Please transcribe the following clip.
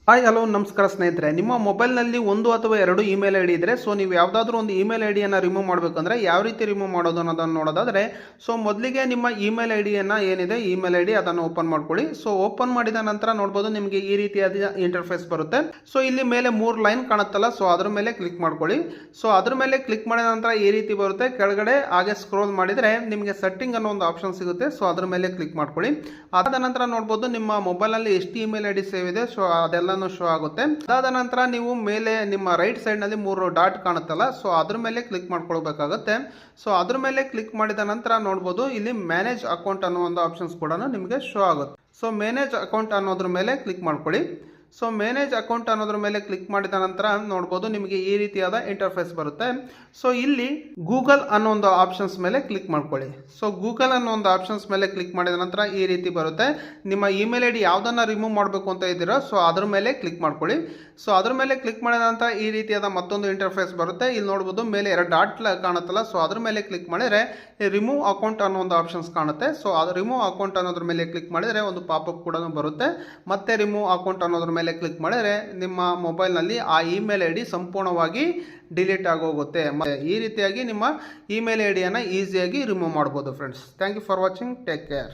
Hi hello ನಮಸ್ಕಾರ ಸ್ನೇಹಿತರೆ. ನಿಮ್ಮ ಮೊಬೈಲ್ನಲ್ಲಿ ಒಂದು ಅಥವಾ ಎರಡು ಇಮೇಲ್ ಐ ಡಿ ಇದ್ದರೆ ನೀವು ಯಾವುದಾದ್ರೂ ಒಂದು ಇಮೇಲ್ ಐ ಡಿಯನ್ನು ರಿಮೂವ್ ಮಾಡಬೇಕಂದ್ರೆ ಯಾವ ರೀತಿ ರಿಮೂವ್ ಮಾಡೋದು ಅನ್ನೋದನ್ನು ನೋಡೋದಾದರೆ ಮೊದಲಿಗೆ ನಿಮ್ಮ ಇಮೇಲ್ ಐ ಡಿಯನ್ನು ಏನಿದೆ ಇಮೇಲ್ ಐ ಡಿ ಅದನ್ನು ಓಪನ್ ಮಾಡ್ಕೊಳ್ಳಿ. ಓಪನ್ ಮಾಡಿದ ನಂತರ ನೋಡ್ಬೋದು ನಿಮಗೆ ಈ ರೀತಿಯಾದ ಇಂಟರ್ಫೇಸ್ ಬರುತ್ತೆ. ಇಲ್ಲಿ ಮೇಲೆ 3 ಲೈನ್ ಕಾಣುತ್ತಲ್ಲ, ಅದ್ರ ಮೇಲೆ ಕ್ಲಿಕ್ ಮಾಡ್ಕೊಳ್ಳಿ. ಅದ್ರ ಮೇಲೆ ಕ್ಲಿಕ್ ಮಾಡಿದ ನಂತರ ಈ ರೀತಿ ಬರುತ್ತೆ. ಕೆಳಗಡೆ ಹಾಗೆ ಸ್ಕ್ರೋಲ್ ಮಾಡಿದರೆ ನಿಮಗೆ ಸೆಟ್ಟಿಂಗ್ ಅನ್ನೋ ಒಂದು ಆಪ್ಷನ್ ಸಿಗುತ್ತೆ. ಅದ್ರ ಮೇಲೆ ಕ್ಲಿಕ್ ಮಾಡ್ಕೊಳ್ಳಿ. ಅದಾದ ನಂತರ ನೋಡ್ಬೋದು ನಿಮ್ಮ ಮೊಬೈಲ್ನಲ್ಲಿ ಎಷ್ಟು ಇಮೇಲ್ ಐ ಡಿ ಸೇವ್ ಇದೆ ಅದೆಲ್ಲ ಶೋ ಆಗುತ್ತೆ. ಅದಾದ ನಂತರ ನೀವು ಮೇಲೆ ನಿಮ್ಮ ರೈಟ್ ಸೈಡ್ ನಲ್ಲಿ 3 ಡಾಟ್ ಕಾಣುತ್ತಲ್ಲ, ಅದ್ರ ಮೇಲೆ ಕ್ಲಿಕ್ ಮಾಡ್ಕೊಳ್ಬೇಕಾಗುತ್ತೆ. ಅದ್ರ ಮೇಲೆ ಕ್ಲಿಕ್ ಮಾಡಿದ ನಂತರ ನೋಡಬಹುದು ಇಲ್ಲಿ ಮ್ಯಾನೇಜ್ ಅಕೌಂಟ್ ಅನ್ನೋ ಒಂದು ಆಪ್ಷನ್ಸ್ ಕೂಡ ನಿಮಗೆ ಶೋ ಆಗುತ್ತೆ. ಮ್ಯಾನೇಜ್ ಅಕೌಂಟ್ ಅನ್ನೋದ್ರ ಮೇಲೆ ಕ್ಲಿಕ್ ಮಾಡ್ಕೊಳ್ಳಿ. ಮ್ಯಾನೇಜ್ ಅಕೌಂಟ್ ಅನ್ನೋದ್ರ ಮೇಲೆ ಕ್ಲಿಕ್ ಮಾಡಿದ ನಂತರ ನೋಡ್ಬೋದು ನಿಮಗೆ ಈ ರೀತಿಯಾದ ಇಂಟರ್ಫೇಸ್ ಬರುತ್ತೆ. ಇಲ್ಲಿ ಗೂಗಲ್ ಅನ್ನೋ ಒಂದು ಆಪ್ಷನ್ಸ್ ಮೇಲೆ ಕ್ಲಿಕ್ ಮಾಡ್ಕೊಳ್ಳಿ. ಗೂಗಲ್ ಅನ್ನೋ ಒಂದು ಆಪ್ಷನ್ಸ್ ಮೇಲೆ ಕ್ಲಿಕ್ ಮಾಡಿದ ನಂತರ ಈ ರೀತಿ ಬರುತ್ತೆ. ನಿಮ್ಮ ಇಮೇಲ್ ಐ ಡಿ ಯಾವುದನ್ನ ರಿಮೂವ್ ಮಾಡಬೇಕು ಅಂತ ಇದ್ದೀರಾ ಅದ್ರ ಮೇಲೆ ಕ್ಲಿಕ್ ಮಾಡ್ಕೊಳ್ಳಿ. ಅದ್ರ ಮೇಲೆ ಕ್ಲಿಕ್ ಮಾಡಿದ ನಂತರ ಈ ರೀತಿಯಾದ ಮತ್ತೊಂದು ಇಂಟರ್ಫೇಸ್ ಬರುತ್ತೆ. ಇಲ್ಲಿ ನೋಡ್ಬೋದು ಮೇಲೆ 2 ಡಾಟ್ ಕಾಣುತ್ತಲ್ಲ, ಅದ್ರ ಮೇಲೆ ಕ್ಲಿಕ್ ಮಾಡಿದ್ರೆ ರಿಮೂವ್ ಅಕೌಂಟ್ ಅನ್ನೋ ಒಂದು ಆಪ್ಷನ್ಸ್ ಕಾಣುತ್ತೆ. ಅದು ರಿಮೂವ್ ಅಕೌಂಟ್ ಅನ್ನೋದ್ರ ಮೇಲೆ ಕ್ಲಿಕ್ ಮಾಡಿದ್ರೆ ಒಂದು ಪಾಪಪ್ ಕೂಡ ಬರುತ್ತೆ. ಮತ್ತೆ ರಿಮೂವ್ ಅಕೌಂಟ್ ಅನ್ನೋದ್ರ ಮೇಲೆ ಕ್ಲಿಕ್ ಮಾಡಿದ್ರೆ ನಿಮ್ಮ ಮೊಬೈಲ್ನಲ್ಲಿ ಆ ಇಮೇಲ್ ಐ ಡಿ ಸಂಪೂರ್ಣವಾಗಿ ಡಿಲೀಟ್ ಆಗೋಗುತ್ತೆ. ಈ ರೀತಿಯಾಗಿ ನಿಮ್ಮ ಇಮೇಲ್ ಐ ಡಿಯನ್ನು ಈಸಿಯಾಗಿ ರಿಮೂವ್ ಮಾಡ್ಬೋದು friends. Thank you for watching. Take care.